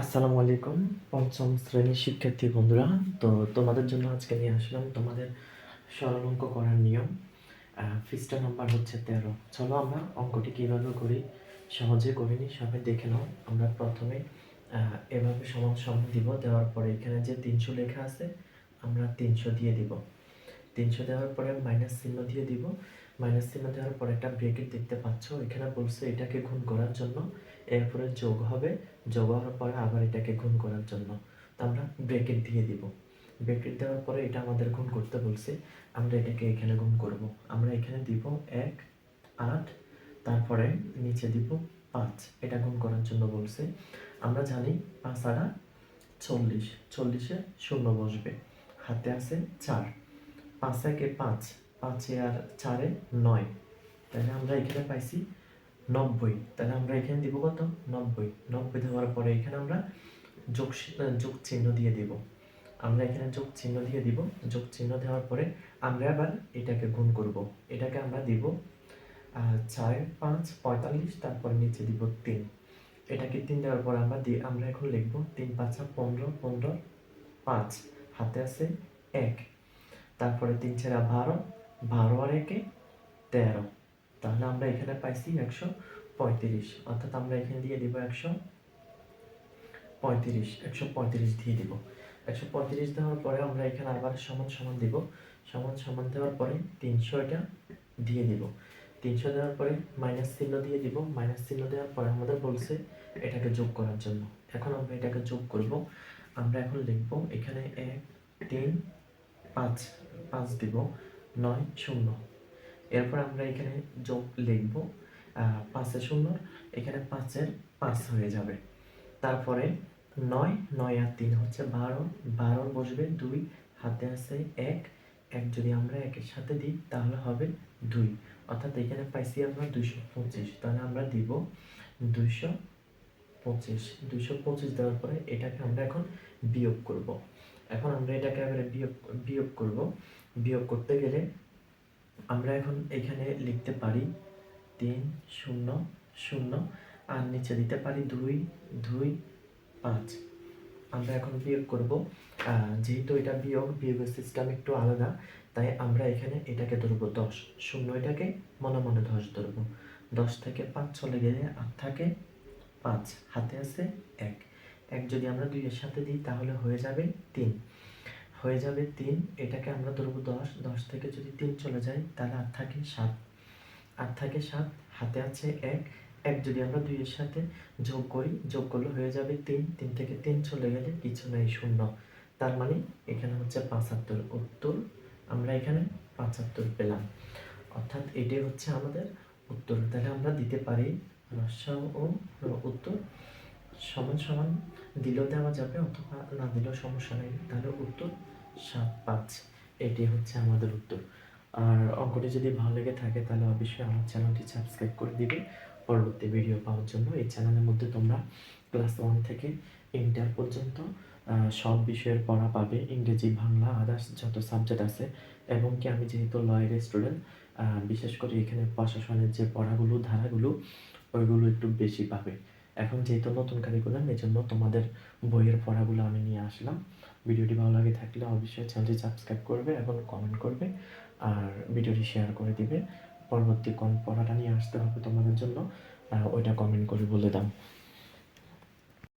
আসসালামু আলাইকুম পঞ্চম শ্রেণীর শিক্ষার্থী বন্ধুরা। তো তোমাদের জন্য আজকে নিয়ে আসলাম তোমাদের সরল অঙ্ক করার নিয়ম। পৃষ্ঠা নাম্বার হচ্ছে 13। চলো আমরা অঙ্কটি কীভাবে করি সহজে করে নিই, সবাই দেখে নাও। আমরা প্রথমে এভাবে সমান সমান দিব, দেওয়ার পরে এখানে যে 300 লেখা আছে আমরা 300 দিয়ে দিব। 300 দেওয়ার পরে মাইনাস চিহ্ন দিয়ে দিব। মাইনাস চিহ্ন দেওয়ার পরে একটা ব্রেকেট দেখতে পাচ্ছ, এখানে বলছে এটাকে গুণ করার জন্য, এরপরে যোগ হবে, যোগ হওয়ার পরে আবার এটাকে গুণ করার জন্য, তো আমরা ব্রেকেট দিয়ে দিব। ব্রেকেট দেওয়ার পরে এটা আমাদের গুণ করতে বলছে, আমরা এটাকে এখানে গুণ করব। আমরা এখানে দিব 1 8, তারপরে নিচে দিব 5, এটা গুণ করার জন্য বলছে। আমরা জানি 5 8 40, 40-এ শূন্য বসবে, হাতে আছে 4, 5 একে 5, 5 আর 4-এ 9, তাহলে আমরা এখানে পাইছি 90। তাহলে আমরা এখানে দিব কত? 90। 90 দেওয়ার পরে এখানে আমরা যোগ চিহ্ন দিয়ে দিব। আমরা এখানে যোগ চিহ্ন দিয়ে দিব। যোগ চিহ্ন দেওয়ার পরে আমরা আবার এটাকে গুণ করব। এটাকে আমরা দিব 4 5 45, তারপরে নিচে দিব 3। এটাকে 3 দেওয়ার পর আমরা এখন লিখব 3 5 15, 15 5, হাতে আছে 1, তারপরে 3 4 12, 12 আর 1 13। তাহলে আমরা এখানে পাইছি 135, অর্থাৎ আমরা এখানে দিয়ে দিব 135, 135 দিয়ে দিব। 135 দেওয়ার পরে আমরা এখানে আবার সমান সমান দিব। সমান সমান দেওয়ার পরে 300 এটা দিয়ে দিব। 300 দেওয়ার পরে মাইনাস চিহ্ন দিয়ে দিব। মাইনাস চিহ্ন দেওয়ার পরে আমাদের বলছে এটাকে যোগ করার জন্য। এখন আমরা এটাকে যোগ করব। আমরা এখন লিখব এখানে 1 3 5, 5 দিব, 9 0। এরপর আমরা এখানে যোগ লিখব 5 এর 0, এখানে 5 এর 5 হয়ে যাবে। তারপরে 9 9 আর 3 হচ্ছে 12, 12 বসবে 2, হাতে আছে 1, 1 যদি আমরা 1 এর সাথে দিই তাহলে হবে 2, অর্থাৎ এখানে পাইছি আমরা 225। তাহলে আমরা দিব 225। 225 দেওয়ার পরে এটাকে আমরা এখন বিয়োগ করব। এখন আমরা এটাকে এবারে বিয়োগ করব। বিয়োগ করতে গেলে আমরা এখন এখানে লিখতে পারি 3 0 0, আর নিচে দিতে পারি 2 2 5। আমরা এখন বিয়োগ করব। যেহেতু এটা বিয়োগের সিস্টেম একটু আলাদা, তাই আমরা এখানে এটাকে ধরবো 10, 0 এটাকে মনে মনে 10 ধরবো। 10 থেকে 5 চলে গেলে আর থাকে 5, হাতে আছে 1, 1 যদি আমরা 2 এর সাথে দিই তাহলে হয়ে যাবে 3, হয়ে যাবে 3। এটাকে আমরা ধরবো 10, 10 থেকে যদি 3 চলে যায় তাহলে আর থাকে 7, আর থাকে 7, হাতে আছে 1, 1 যদি আমরা 2 এর সাথে যোগ করি, যোগ করলে হয়ে যাবে 3, 3 থেকে 3 চলে গেলে কিছু নাই, 0। তার মানে এখানে হচ্ছে 75 উত্তর। আমরা এখানে 75 পেলাম, অর্থাৎ এটাই হচ্ছে আমাদের উত্তর। তাহলে আমরা দিতে পারি রসায়ন ও উত্তর সমান সমান দিলেও দেওয়া যাবে অথবা না দিলেও সমস্যা নেই। তাহলে উত্তর 7 5, এটি হচ্ছে আমাদের উত্তর। আর অঙ্কটি যদি ভালো লেগে থাকে তাহলে অবশ্যই আমার চ্যানেলটি সাবস্ক্রাইব করে দিবে পরবর্তী ভিডিও পাওয়ার জন্য। এই চ্যানেলের মধ্যে তোমরা ক্লাস 1 থেকে ইন্টার পর্যন্ত সব বিষয়ের পড়া পাবে, ইংরেজি বাংলা আদার্স যত সাবজেক্ট আছে। এবং কি আমি যেহেতু লয়ের স্টুডেন্ট, বিশেষ করে এখানে প্রশাসনের যে পড়াগুলো ধারাগুলো ওইগুলো একটু বেশি পাবে। এখন যেহেতু নতুন কারিকুলাম, এই জন্য তোমাদের বইয়ের পড়াগুলো আমি নিয়ে আসলাম। ভিডিওটি ভালো লাগে থাকলে অবশ্যই চ্যানেলটি সাবস্ক্রাইব করবে এবং কমেন্ট করবে, আর ভিডিওটি শেয়ার করে দিবে। পরবর্তী কোন পড়াটা নিয়ে আসতে হবে তোমাদের জন্য ওইটা কমেন্ট করে বলে দাও।